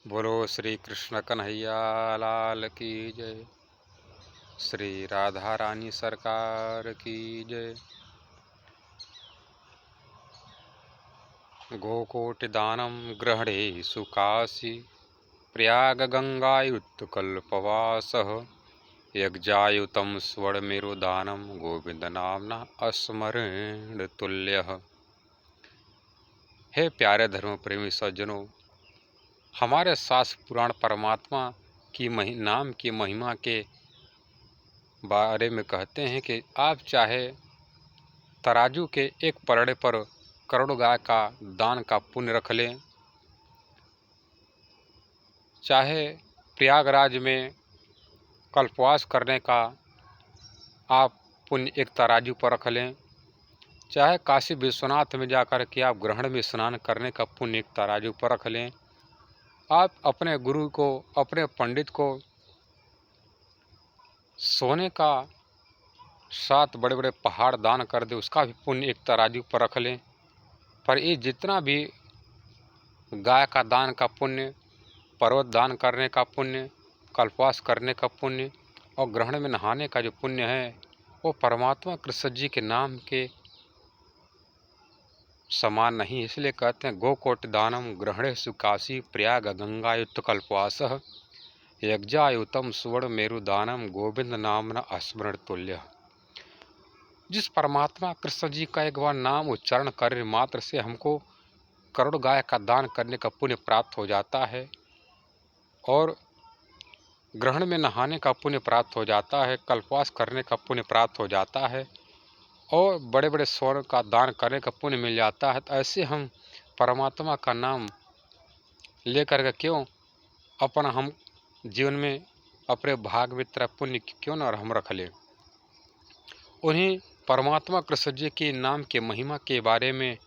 बोलो श्री कृष्ण कन्हैया लाल की जय। श्री राधा रानी सरकार की जय। गोकोटि दानम ग्रहणे सुकाशी प्रयाग गंगायुत्कल्पवासः यज्ञायुतं स्वर्णमेरुदानं गोविंद नामना अस्मरण तुल्यः। हे प्यारे धर्म प्रेमी सज्जनों, हमारे शास्त्र पुराण परमात्मा की नाम की महिमा के बारे में कहते हैं कि आप चाहे तराजू के एक पलड़े पर करोड़ गाय का दान का पुण्य रख लें, चाहे प्रयागराज में कल्पवास करने का आप पुण्य एक तराजू पर रख लें, चाहे काशी विश्वनाथ में जाकर के आप ग्रहण में स्नान करने का पुण्य एक तराजू पर रख लें, आप अपने गुरु को, अपने पंडित को सोने का 7 बड़े बड़े पहाड़ दान कर दे, उसका भी पुण्य एक तराजू पर रख लें। पर ये जितना भी गाय का दान का पुण्य, पर्वत दान करने का पुण्य, कल्पवास करने का पुण्य और ग्रहण में नहाने का जो पुण्य है, वो परमात्मा कृष्ण जी के नाम के समान नहीं। इसलिए कहते हैं गोकोटि दानम ग्रहणे सुकाशी प्रयाग गंगायुक्त कल्पवासः यज्ञायुतम सुवर्ण मेरुदानम गोविंद नामना अस्मरण तुल्य। जिस परमात्मा कृष्ण जी का एक बार नाम उच्चारण करने मात्र से हमको करोड़ गाय का दान करने का पुण्य प्राप्त हो जाता है और ग्रहण में नहाने का पुण्य प्राप्त हो जाता है, कल्पवास करने का पुण्य प्राप्त हो जाता है और बड़े बड़े स्वर्ण का दान करने का पुण्य मिल जाता है। तो ऐसे हम परमात्मा का नाम लेकर के क्यों अपना हम जीवन में अपने भाग में तरह पुण्य क्यों न हम रख लें। उन्हीं परमात्मा कृष्ण जी के नाम के महिमा के बारे में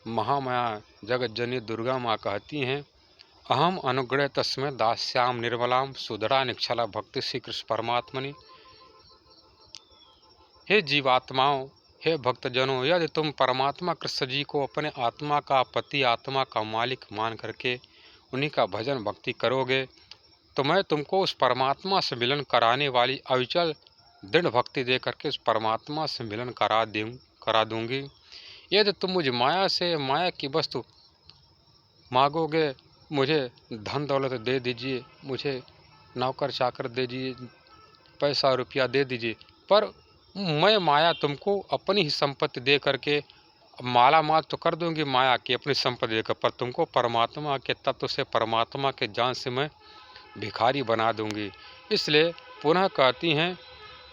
महामाया जगत जननी दुर्गा माँ कहती हैं, अहम अनुग्रह तस्मै दास्याम निर्मलाम सुधरा निक्षला भक्ति श्री कृष्ण परमात्मनि। हे जीवात्माओं, हे भक्तजनों, यदि तुम परमात्मा कृष्ण जी को अपने आत्मा का पति, आत्मा का मालिक मान करके उन्हीं का भजन भक्ति करोगे तो मैं तुमको उस परमात्मा से मिलन कराने वाली अविचल दृढ़ भक्ति दे करके उस परमात्मा से मिलन करा दूंगी। यदि तुम मुझे माया से, माया की वस्तु मांगोगे, मुझे धन दौलत दे दीजिए, मुझे नौकर चाकर दे दीजिए, पैसा रुपया दे दीजिए, पर मैं माया तुमको अपनी ही संपत्ति दे करके माला माल तो कर दूंगी माया की अपनी संपत्ति देकर, पर तुमको परमात्मा के तत्व से, परमात्मा के ज्ञान से मैं भिखारी बना दूंगी। इसलिए पुनः कहती हैं,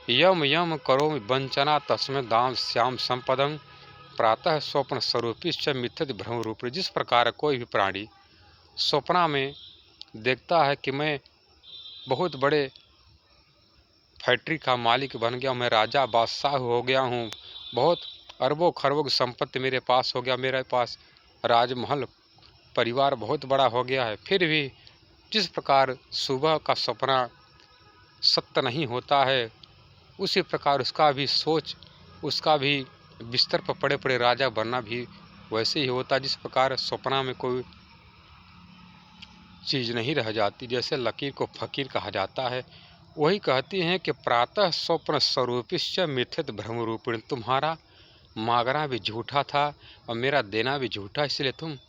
यम यम करोमि वंचना तस्मै दाम श्याम संपदं प्रातः स्वप्न स्वरूपिश्च मिथ्यति भ्रम रूप। जिस प्रकार कोई भी प्राणी स्वप्ना में देखता है कि मैं बहुत बड़े फैक्ट्री का मालिक बन गया, मैं राजा बादशाह हो गया हूँ, बहुत अरबों खरबों की संपत्ति मेरे पास हो गया, मेरे पास राजमहल परिवार बहुत बड़ा हो गया है, फिर भी जिस प्रकार सुबह का सपना सत्य नहीं होता है, उसी प्रकार उसका भी सोच, उसका भी बिस्तर पर पड़े पड़े राजा बनना भी वैसे ही होता है। जिस प्रकार सपना में कोई चीज़ नहीं रह जाती, जैसे लकीर को फकीर कहा जाता है, वही कहती हैं कि प्रातः स्वप्न स्वरूपिश्च मिथ्यत भ्रम रूपिण। तुम्हारा मांगना भी झूठा था और मेरा देना भी झूठा, इसलिए तुम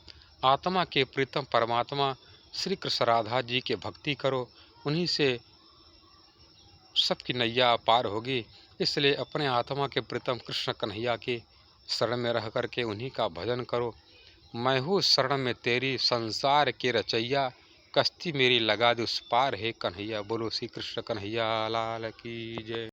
आत्मा के प्रीतम परमात्मा श्री कृष्ण राधा जी के भक्ति करो, उन्हीं से सबकी नैया पार होगी। इसलिए अपने आत्मा के प्रीतम कृष्ण कन्हैया के शरण में रह करके उन्हीं का भजन करो। मैं हूँ शरण में तेरी संसार के रचैया, कश्ती मेरी लगा दे उस पार है कन्हैया। बोलो श्री कृष्ण कन्हैया लाल की जय।